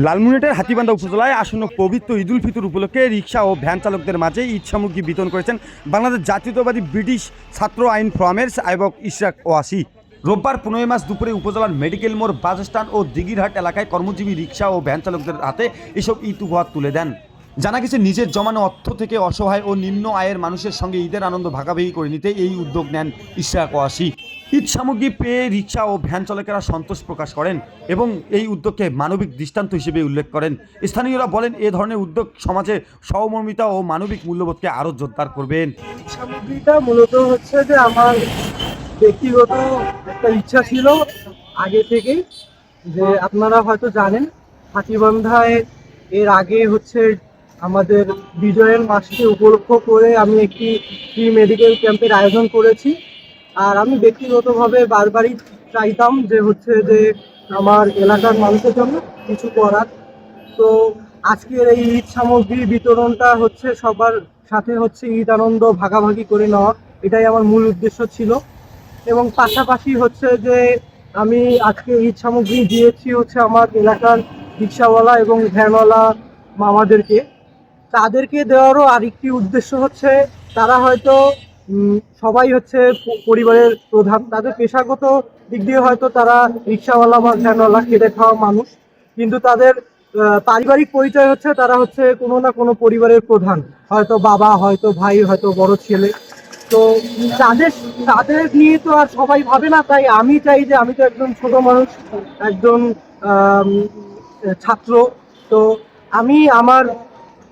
লালমনিরহাটের হাতীবান্ধা উপজেলায় আসন্ন পবিত্র ঈদ উল ফিতর উপলক্ষে রিকশা ও ভ্যান চালকদের মাঝে ঈদ সামগ্রী বিতরণ করেছেন বাংলাদেশ জাতীয়তাবাদী ব্রিটিশ ছাত্র আইন ফ্রমের আইবক ইশরাক ওয়াসি। রোববার 15 মার্চ দুপুরে উপজেলার মেডিকেল মোড় বাসস্ট্যান্ড ও দিঘিরহাট এলাকায় কর্মজীবী রিকশা ও ভ্যান চালকদের হাতে এসব ঈদ উপহার তুলে দেন। জানা গেছে, নিজের জমানো অর্থ থেকে অসহায় ও নিম্ন আয়ের মানুষের সঙ্গে ঈদের আনন্দ ভাগাভাগি করে নিতে এই উদ্যোগ নেন ইশরাক ওয়াসি। ঈদ সামগ্রী পেয়ে রিকশা ও ভ্যান চালকেরা সন্তোষ প্রকাশ করেন এবং এই উদ্যোগকে মানবিক দৃষ্টান্ত হিসেবে উল্লেখ করেন। স্থানীয়রা বলেন, এ ধরনের উদ্যোগ সমাজে সহমর্মিতা ও মানবিক মূল্যবোধকে আরও জোরদার করবেন। সামগ্রীটা মূলত হচ্ছে যে আমার ব্যক্তিগত একটা ইচ্ছা ছিল আগে থেকেই, যে আপনারা হয়তো জানেন হাতীবান্ধায় এর আগে হচ্ছে আমাদের বিজয়ের মাসকে উপলক্ষ করে আমি একটি ফ্রি মেডিকেল ক্যাম্পের আয়োজন করেছি। আর আমি ব্যক্তিগতভাবে বারবারই চাইতাম যে হচ্ছে যে আমার এলাকার মানুষের জন্য কিছু করার। তো আজকের এই ঈদ সামগ্রী বিতরণটা হচ্ছে সবার সাথে হচ্ছে ঈদ আনন্দ ভাগাভাগি করে নেওয়া, এটাই আমার মূল উদ্দেশ্য ছিল। এবং পাশাপাশি হচ্ছে যে আমি আজকে ঈদ সামগ্রী দিয়েছি হচ্ছে আমার এলাকার রিক্সাওয়ালা এবং ভ্যানওয়ালা মামাদেরকে। তাদেরকে দেওয়ারও আরেকটি উদ্দেশ্য হচ্ছে, তারা হয়তো সবাই হচ্ছে পরিবারের প্রধান, তাদের পেশাগত দিক দিয়ে হয়তো তারা রিক্সাওয়ালা বা ভ্যানওয়ালা খেটে খাওয়া মানুষ, কিন্তু তাদের পারিবারিক পরিচয় হচ্ছে তারা হচ্ছে কোনো না কোনো পরিবারের প্রধান, হয়তো বাবা, হয়তো ভাই, হয়তো বড় ছেলে। তো তাদের তাদের নিয়ে তো আর সবাই ভাবে না, তাই আমি চাই যে আমি তো একজন ছোট মানুষ, একজন ছাত্র। তো আমি আমার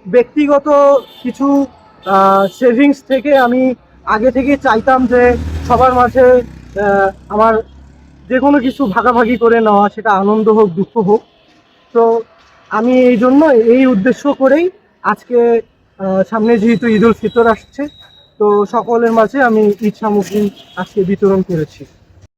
ব্যক্তিগত কিছু সেভিংস থেকে আমি আগে থেকে চাইতাম যে সবার মাঝে আমার যে কোনো কিছু ভাগাভাগি করে নেওয়া, সেটা আনন্দ হোক দুঃখ হোক। তো আমি এই জন্য এই উদ্দেশ্য করেই আজকে সামনে যেহেতু ঈদ উল ফিতর আসছে, তো সকলের মাঝে আমি ঈদ সামগ্রী আজকে বিতরণ করেছি।